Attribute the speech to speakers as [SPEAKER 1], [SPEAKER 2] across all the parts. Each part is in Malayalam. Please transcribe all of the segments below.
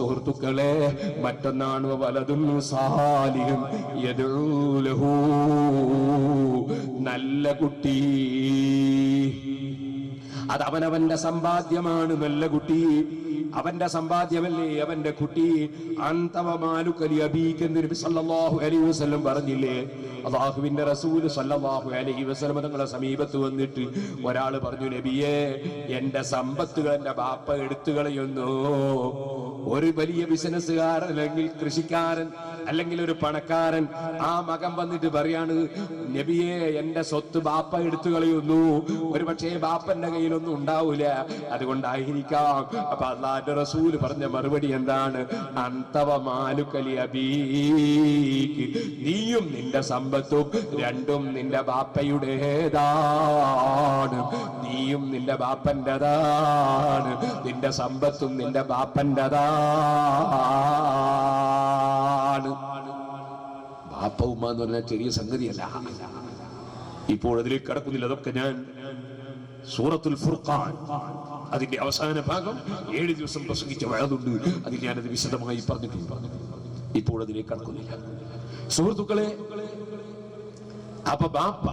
[SPEAKER 1] സുഹൃത്തുക്കളെ, മറ്റൊന്നാണ് വലതുൻ സാലിഹുൻ യദ്ഉ ലഹു, നല്ല കുട്ടി. അത് അവനവന്റെ സമ്പാദ്യമാണ്. നല്ല കുട്ടി അവന്റെ സമ്പാദ്യമല്ലേ അവന്റെ കുട്ടി. അന്തവമാലുകലി അബീക്ക് എന്ന് നബി സല്ലല്ലാഹു അലൈഹി വസല്ലം പറഞ്ഞില്ലേ? അല്ലാഹുവിന്റെ റസൂൽ സല്ലല്ലാഹു അലൈഹി വസല്ലം തങ്ങളുടെ സമീപത്ത് വന്നിട്ട് ഒരാൾ പറഞ്ഞു, നബിയേ, എന്റെ സമ്പത്തുകൾ എന്റെ ബാപ്പ എടുത്തു കളയുന്നു. ഒരു വലിയ ബിസിനസ്സുകാരൻ അല്ലെങ്കിൽ കൃഷിക്കാരൻ അല്ലെങ്കിൽ ഒരു പണക്കാരൻ, ആ മകൻ വന്നിട്ട് പറയാണ്, നബിയെ, എന്റെ സ്വത്ത് ബാപ്പ എടുത്തു കളയുന്നു. ഒരു പക്ഷേ ബാപ്പന്റെ കയ്യിലൊന്നും ഉണ്ടാവൂല, അതുകൊണ്ടായിരിക്കാം. അപ്പൊ അല്ലാഹുവിന്റെ റസൂൽ പറഞ്ഞ മറുപടി എന്താണ്? അന്തവമാലുകലി അബീക്ക്, നീയും നിന്റെ സമ്പത്തും രണ്ടും നിന്റെ ബാപ്പയുടേതാണ്. നീയും നിന്റെ ബാപ്പന്റേതാണ്, നിന്റെ സമ്പത്തും നിന്റെ ബാപ്പന്റേതാണ്. ബാപ്പ ഉമ്മ എന്ന് പറഞ്ഞാൽ ചെറിയ സംഗതിയല്ല. ഇപ്പോൾ അതിലേക്ക് കടക്കുന്നില്ല. അതൊക്കെ ഞാൻ സൂറത്തുൽ ഫുർഖാൻ അതിന്റെ അവസാന ഭാഗം 7 ദിവസം പ്രസംഗിച്ച വഴതുണ്ട്, അതിൽ ഞാനത് വിശദമായി പറഞ്ഞിട്ടുണ്ട്. ഇപ്പോൾ അതിലേക്ക് കടക്കുന്നില്ല. സുഹൃത്തുക്കളെ, അപ്പൊ ബാപ്പ,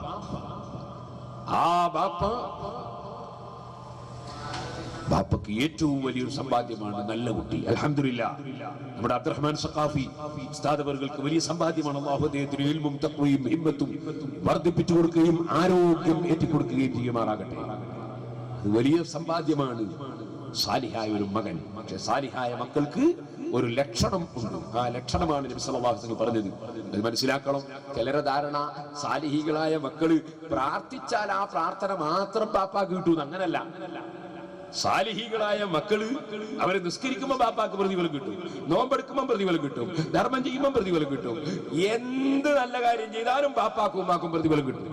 [SPEAKER 1] ആ ബാപ്പക്ക് ഏറ്റവും വലിയൊരു സമ്പാദ്യമാണ് നല്ല കുട്ടി. അൽഹംദുലില്ലാഹ്, നമ്മുടെ അബ്ദുറഹ്മാൻ സഖാഫി ഉസ്താദ് അവർക്ക് വലിയ സമ്പാദ്യമാണ്. അല്ലാഹു അദ്ദേഹത്തിന് ഇൽമും തഖ്വയും ഹിമ്മത്തും വർദ്ധിപ്പിച്ചു കൊടുക്കുകയും ആരോഗ്യം ഏറ്റിക്കൊടുക്കുകയും ചെയ്യുമാറാകട്ടെ. അത് വലിയ സമ്പാദ്യമാണ് സാലിഹായ ഒരു മകൻ. പക്ഷെ സാലിഹായ മക്കൾക്ക് ഒരു ലക്ഷണം ഉണ്ട്. ആ ലക്ഷണമാണ് നബി സല്ലല്ലാഹു അലൈഹി വസല്ലം പറഞ്ഞത്. അത് മനസ്സിലാക്കണം. ചിലരെ ധാരണ സാലിഹികളായ മക്കള് പ്രാർത്ഥിച്ചാൽ ആ പ്രാർത്ഥന മാത്രം ബാപ്പാക്ക് കിട്ടും. അങ്ങനല്ല. സാലിഹികളായ മക്കള് അവരെ നിസ്കരിക്കുമ്പോൾ ബാപ്പാക്ക് പ്രതിഫലം കിട്ടും, നോമ്പെടുക്കുമ്പോൾ പ്രതിഫലം കിട്ടും, ധർമ്മം ചെയ്യുമ്പോൾ പ്രതിഫലം കിട്ടും, എന്ത് നല്ല കാര്യം ചെയ്താലും ബാപ്പാക്കും ഉമ്മാക്കും പ്രതിഫലം കിട്ടും.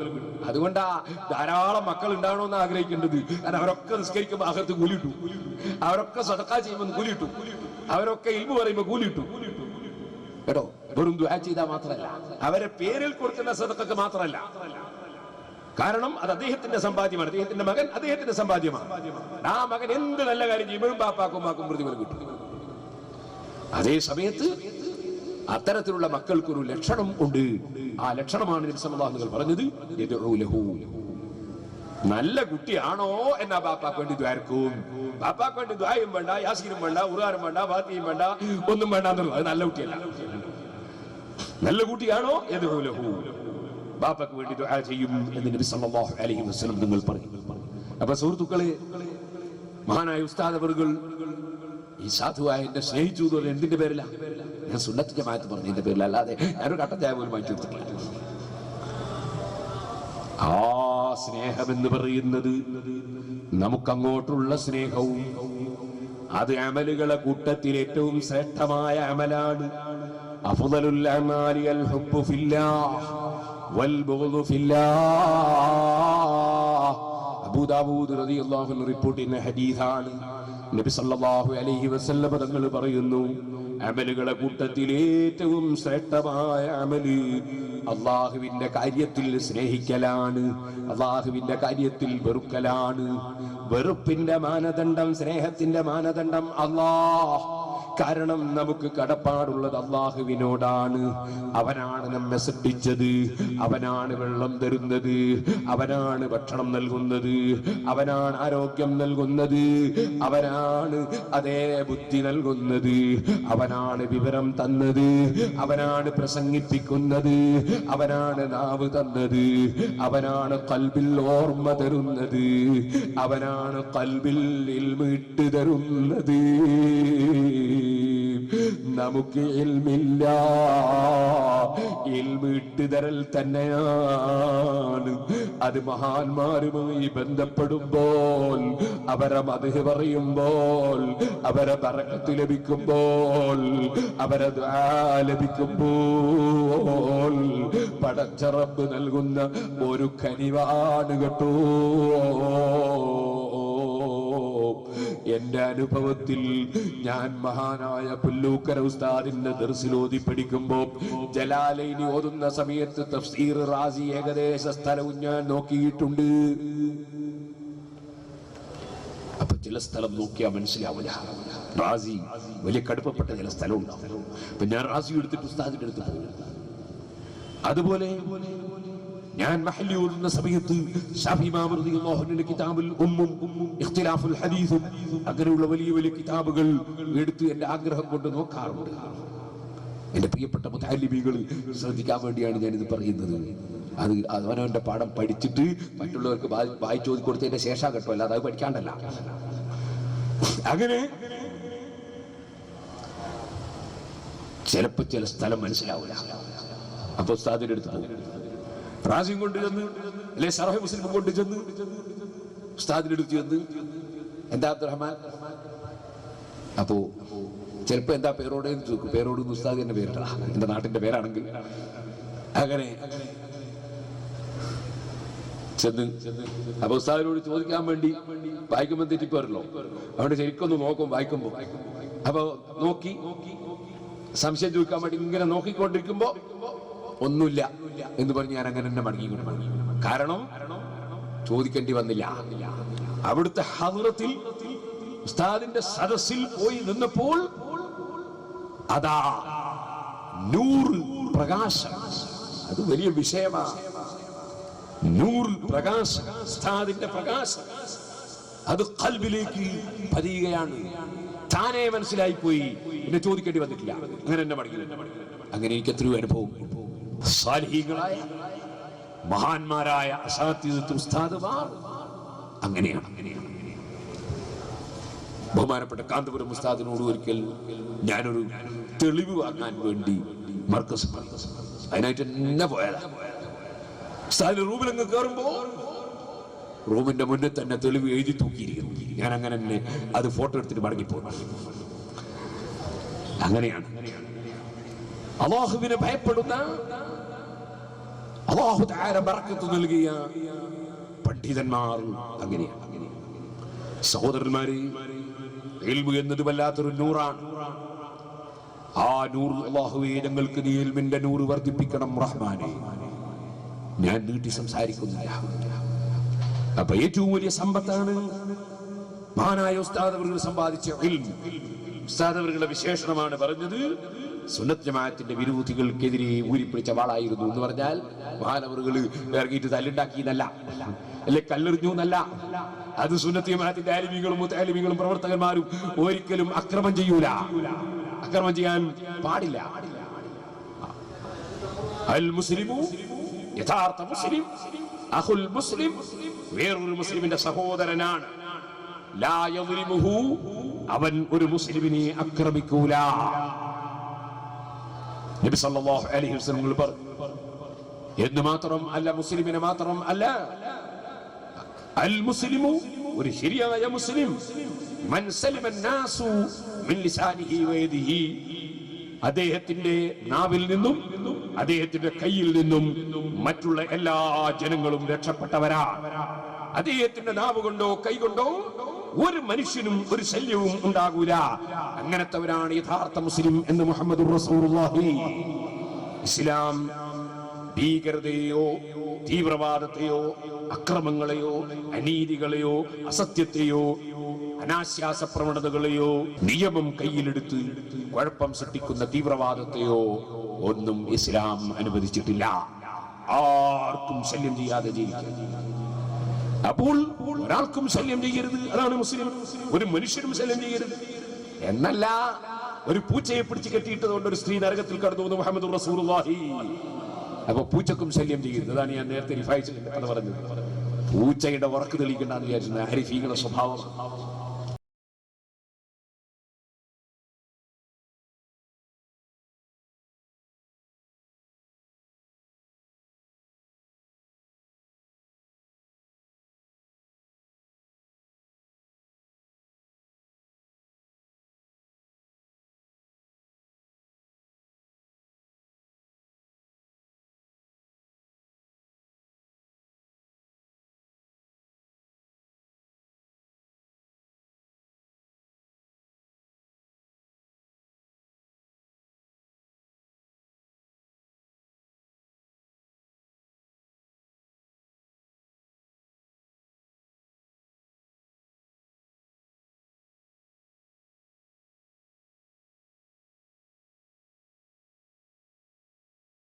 [SPEAKER 1] അതുകൊണ്ടാ ധാരാളം മക്കൾ ഉണ്ടാവണമെന്ന് ആഗ്രഹിക്കേണ്ടത്. കാരണം അവരൊക്കെ നിസ്കരിക്കുമ്പോൾ അകത്ത് കൂലിട്ടു, അവരൊക്കെ സദഖ ചെയ്യുമ്പോൾ കൂലിട്ടു, അവരൊക്കെ ഇൽമു പറയുമ്പോൾ കൂലിട്ടു കേട്ടോ. വെറും ദുആ ചെയ്താൽ മാത്രമല്ല, അവരെ പേരിൽ കൊടുക്കുന്ന സദഖക്ക് മാത്രമല്ല. കാരണം അത് അദ്ദേഹത്തിന്റെ സമ്പാദ്യമാണ്, അദ്ദേഹത്തിന്റെ മകൻ അദ്ദേഹത്തിന്റെ സമ്പാദ്യമാണ്. ആ മകൻ എന്ത് നല്ല കാര്യം ചെയ്യുമ്പോഴും ബാപ്പാക്കും ഉമ്മാക്കും പ്രതിഫലം കിട്ടും. അതേ സമയത്ത് അത്തരത്തിലുള്ള മക്കൾക്കൊരു ലക്ഷണം ഉണ്ട്. ആ ലക്ഷണമാണ് നബി സല്ലല്ലാഹു അലൈഹി വസല്ലം പറഞ്ഞത്, യദ്ഉ ലഹു. നല്ല കുട്ടിയാണോ എന്നാ ബാപ്പാക്ക് വേണ്ടി ദ്വാരക്കും. ബാപ്പാക്ക് വേണ്ടി ദ്വായും വേണ്ട, യാസീനും വേണ്ട, ഖുർആനും വേണ്ട, ഫാത്തിഹയും വേണ്ട, ഒന്നും വേണ്ട എന്നുള്ളത് അത് നല്ല കുട്ടിയല്ല. നല്ല കുട്ടിയാണോ യദ്ഉ ലഹു, ബാപ്പക്ക് വേണ്ടി ദുആ ചെയ്യും എന്ന് നബി സല്ലല്ലാഹു അലൈഹി വസല്ലം നിങ്ങൾ പറയും. അപ്പൊ സുഹൃത്തുക്കളെ, മഹാനായ ഉസ്താദ് അവർകൾ ഈ സാധുവായ എന്നെ സ്നേഹിച്ചു എന്ന് പറഞ്ഞാൽ എന്തിന്റെ പേരില? ഞാൻ സുന്നത്ത് ജമാഅത്ത് പറഞ്ഞതിന്റെ പേരില, അല്ലാതെ ഞാനൊരു കട്ടൻ ചായ പോലും മാറ്റി കൊടുത്തിട്ടില്ല. ആ സ്നേഹം എന്ന് പറയുന്നത് നമുക്കങ്ങോട്ടുള്ള സ്നേഹവും അത് അമലുകളെ കൂട്ടത്തിൽ ഏറ്റവും ശ്രേഷ്ഠമായ അമലാണ്. അഫ്ളലുൽ അമാലി അൽ ഹുബ്ബു ഫില്ലാഹ് വൽബുഗ്ദു ഫില്ലാഹ്. അബൂ ദാവൂദ് റളിയല്ലാഹു അൻഹു റിപ്പോർട്ട് ചെയ്യുന്ന ഹദീസാണ്. നബി സല്ലല്ലാഹു അലൈഹി വസല്ലം തങ്ങൾ പറയുന്നു, അമലുകളെ കൂട്ടത്തിൽ ഏറ്റവും ശ്രേഷ്ഠമായ അമല് അള്ളാഹുവിന്റെ കാര്യത്തിൽ സ്നേഹിക്കലാണ്, അള്ളാഹുവിന്റെ കാര്യത്തിൽ വെറുക്കലാണ്. വെറുപ്പിന്റെ മാനദണ്ഡം സ്നേഹത്തിന്റെ മാനദണ്ഡം അല്ലാഹ്. കാരണം നമുക്ക് കടപ്പാടുള്ളത് അള്ളാഹുവിനോടാണ്. അവനാണ് നമ്മെ സൃഷ്ടിച്ചത്, അവനാണ് വെള്ളം തരുന്നത്, അവനാണ് ഭക്ഷണം നൽകുന്നത്, അവനാണ് ആരോഗ്യം നൽകുന്നത്, അവനാണ് അതേ ബുദ്ധി നൽകുന്നത്, അവനാണ് വിവരം തന്നത്, അവനാണ് പ്രസംഗിപ്പിക്കുന്നത്, അവനാണ് നാവ് തന്നത്, അവനാണ് ഖൽബിൽ ഓർമ്മ തരുന്നത്, അവനാണ് ഖൽബിൽ ഇൽമ ഇട്ട് തരുന്നത്. നമുക്ക് ഇൽമില്ല, ഇൽമ ഇട്ടുതരൽ തന്നെയാണ്. അത് മഹാന്മാരുമായി ബന്ധപ്പെടുമ്പോൾ, അവരെ മദ്ഹ് പറയുമ്പോൾ, അവരെ ബറക്കത്ത് ലഭിക്കുമ്പോൾ, അവരെ ദുആ ലഭിക്കുമ്പോൾ പടച്ച റബ്ബ് നൽകുന്ന ഒരു കനിവാണ് കേട്ടോ. എന്റെ അനുഭവത്തിൽ ഞാൻ മഹാനായ പുല്ലൂക്കര ഉസ്താദിന്റെ ദർസിൽ ഓതി പഠിക്കുമ്പോ ജലാലൈനി ഓതുന്ന സമയത്ത് തഫ്സീർ റാസി ഏകദേശ സ്ഥലവും ഞാൻ നോക്കിയിട്ടുണ്ട്. അപ്പൊ ചില സ്ഥലം നോക്കിയാൽ മനസ്സിലാവില്ല. റാസി വലിയ കടുപ്പപ്പെട്ട ചില സ്ഥലമുണ്ടാവും. അപ്പൊ ഞാൻ റാസി എടുത്തിട്ട് ഉസ്താദിന്റെ അടുത്ത് പോയി. അതുപോലെ ഞാൻ മഹല്ലി ഓതുന്ന സമയത്ത് ഷാഫി ഇമാം റളിയല്ലാഹു അൻഹുവിന്റെ കിതാബുൽ ഉമ്മും ഇഖ്തിലാഫുൽ ഹദീസും അങ്ങനെയുള്ള വലിയ വലിയ കിതാബുകൾ എടുത്ത് എന്റെ ആഗ്രഹം കൊണ്ട് നോക്കാറുണ്ട്. എന്റെ പ്രിയപ്പെട്ട മുതഅല്ലിമീങ്ങൾ ശ്രദ്ധിക്കാൻ വേണ്ടിയാണ് ഞാനിത് പറയുന്നത്. അത് അവനവന്റെ പാഠം പഠിച്ചിട്ട് മറ്റുള്ളവർക്ക് വായിച്ചു ഓതി കൊടുത്തതിന്റെ ശേഷം കേട്ടോ, അല്ലാതെ അത് പഠിക്കാണ്ടല്ല. അങ്ങനെ ചിലപ്പോ ചില സ്ഥലം മനസ്സിലാവില്ല. അപ്പൊ ഉസ്താദിന്റെ അടുത്ത് പോകും. റാസിയും കൊണ്ട് ചെന്ന് അല്ലെ സറഹ് മുസ്ലിം കൊണ്ട് ചെന്ന് ഉസ്താദിന്റെ അടുത്ത് ചെന്ന് എന്താ അബ്ദുറഹ്മാൻ, അപ്പോ ചിലപ്പോ എന്താ പേരോടെ ചോദിക്കും. പേരോട് ഉസ്താദ് തന്നെ പേരിട്ട എന്റെ നാട്ടിന്റെ പേരാണെങ്കിൽ. അങ്ങനെ ചെന്ന് അപ്പൊ ഉസ്താദിനോട് ചോദിക്കാൻ വേണ്ടി വായിക്കുമ്പോൾ തെറ്റിപ്പോരല്ലോ, അവിടെ ശരിക്കൊന്ന് നോക്കും വായിക്കുമ്പോ. അപ്പൊ നോക്കി സംശയം ചോദിക്കാൻ വേണ്ടി ഇങ്ങനെ നോക്കിക്കൊണ്ടിരിക്കുമ്പോ ഒന്നുമില്ല എന്ന് പറഞ്ഞ് ഞാൻ അങ്ങനെ തന്നെ മടങ്ങി. കാരണം ചോദിക്കേണ്ടി വന്നില്ല. അവിടുത്തെ ഹദ്റത്തിൽ ഉസ്താദിന്റെ സദസ്സിൽ പോയി നിന്നപ്പോൾ അതാ നൂറ് പ്രകാശം, അത് വലിയ വിഷയമാണ്. നൂറ് പ്രകാശം, ഉസ്താദിന്റെ പ്രകാശം അത് ഖൽബിലേക്ക് പതിയുകയാണ്. താനേ മനസ്സിലായി പോയി, എന്നെ ചോദിക്കേണ്ടി വന്നിട്ടില്ല. അങ്ങനെ എന്നെ മടങ്ങി. അങ്ങനെ എനിക്ക് എത്രയോ അനുഭവം. സാലിഹീങ്ങളായ മഹാന്മാരായ അസാത്തിദ് ഉസ്താദുമാർ അങ്ങനെയാണ്. ബഹുമാനപ്പെട്ട കാന്തപുരം ഉസ്താദിനോട് ഒരിക്കൽ ഞാനൊരു തെളിവ് വാങ്ങാൻ വേണ്ടി മർക്കസ് അതിനായിട്ട് എന്നെ പോയതാ. ഉസ്താദിന്റെ റൂമിലങ്ങ് കയറുമ്പോ റൂമിന്റെ മുന്നിൽ തന്നെ തെളിവ് എഴുതി തൂക്കിയിരിക്കുന്നു. ഞാൻ അങ്ങനെ തന്നെ അത് ഫോട്ടോ എടുത്തിട്ട് മടങ്ങിപ്പോന്നു. അങ്ങനെയാണ് അല്ലാഹുവിനെ ഭയപ്പെടുന്ന, അല്ലാഹു തആല ബറക്കത്ത് നൽകിയ പണ്ഡിതന്മാർ അങ്ങനെയാണ്. സഹോദരന്മാരെ, ഇൽമു എന്നത് വല്ലാത്തൊരു നൂറാണ്. ആ നൂർ അല്ലാഹുവേ ഞങ്ങൾക്ക് നീ ഇൽമിന്റെ നൂറ് വർദ്ധിപ്പിക്കണം റഹ്മാനേ. ഞാൻ നീട്ടി സംസാരിക്കുന്നില്ല. അപ്പൊ ഏറ്റവും വലിയ സമ്പത്താണ് മഹാനായ ഉസ്താദ് അവர்கள் സമ്പാദിച്ച ഇൽമ്. ഉസ്താദ് അവരുടെ വിശേഷണമാണ് പറഞ്ഞത്, സുന്നത്ത് ജമാഅത്തിന്റെ വിരോധികൾക്കെതിരെ ഊരിപ്പിടിച്ച വാളായിരുന്നു എന്ന് പറഞ്ഞാൽ മഹാനവറുകൾ ഇറങ്ങിയിട്ട് തല്ലുണ്ടാക്കിയെന്നല്ല, അല്ലെ കല്ലെറിഞ്ഞു എന്നല്ല. അത് സുന്നത്ത് ജമാഅത്തിന്റെ ആലിമീങ്ങളും മുതഅല്ലിമീങ്ങളും പ്രവർത്തകന്മാരും ഒരിക്കലും അക്രമം ചെയ്യൂല, അക്രമം ചെയ്യാൻ പാടില്ല. അൽ മുസ്ലിമു, യഥാർത്ഥ മുസ്ലിം, അഖുൽ മുസ്ലിം, വേറൊരു മുസ്ലിമിന്റെ സഹോദരനാണ്. ലാ യദ്ലിമുഹു, അവൻ ഒരു മുസ്ലിമിനെ ആക്രമിക്കൂല. നബി സല്ലല്ലാഹു അലൈഹി വസല്ലം പറഞ്ഞു. എന്ന് മാത്രം അല്ല, മുസ്ലിമിനെ മാത്രം അല്ല, അൽ മുസ്ലിമു, ഒരു ശരിയായ മുസ്ലിം, മൻ സലിമ നാസു മിൻ ലിസാനിഹി വയദിഹി, അദ്ദേഹത്തിന്റെ നാവിൽ നിന്നും അദ്ദേഹത്തിന്റെ കയ്യിൽ നിന്നും മറ്റുള്ള എല്ലാ ജനങ്ങളും രക്ഷപ്പെട്ടവരാണ്. അദ്ദേഹത്തിന്റെ നാവ് കൊണ്ടോ കൈ കൊണ്ടോ ഒരു മനുഷ്യനും ഒരു ശല്യവും ഉണ്ടാകൂല. അങ്ങനത്തെവരാണ് യഥാർത്ഥ മുസ്ലിം എന്ന് മുഹമ്മദുർ റസൂലുള്ളാഹി. ഇസ്ലാം ഭീകരതയോ തീവ്രവാദത്തെയോ അക്രമങ്ങളെയോ അനീതികളെയോ അസത്യത്തെയോ അനാശ്വാസ പ്രവണതകളെയോ നിയമം കയ്യിലെടുത്ത് കുഴപ്പം സൃഷ്ടിക്കുന്ന തീവ്രവാദത്തെയോ ഒന്നും ഇസ്ലാം അനുവദിച്ചിട്ടില്ല. ആർക്കും ശല്യം ചെയ്യാതെ ജീവിക്കാൻ. അപ്പോൾ ഒരാൾക്കും ശല്യം ചെയ്യരുത്, അതാണ് മുസ്ലിം. ഒരു മനുഷ്യനും ശല്യം ചെയ്യരുത് എന്നല്ല. ഒരു പൂച്ചയെ പിടിച്ച് കെട്ടിയിട്ടതുകൊണ്ട് ഒരു സ്ത്രീ നരകത്തിൽ കടന്നു എന്ന് മുഹമ്മദുർ റസൂലുള്ളാഹി. അപ്പൊ പൂച്ചക്കും ശല്യം ചെയ്യരുത്. അതാണ് ഞാൻ നേരത്തെ റിഫൈസിന്റെ കഥ പറഞ്ഞത്. പൂച്ചയുടെ ഉറക്ക് തെളിയിക്കണ്ടെന്ന് വിചാരിച്ചിരുന്ന ആരിഫീങ്ങളുടെ സ്വഭാവം.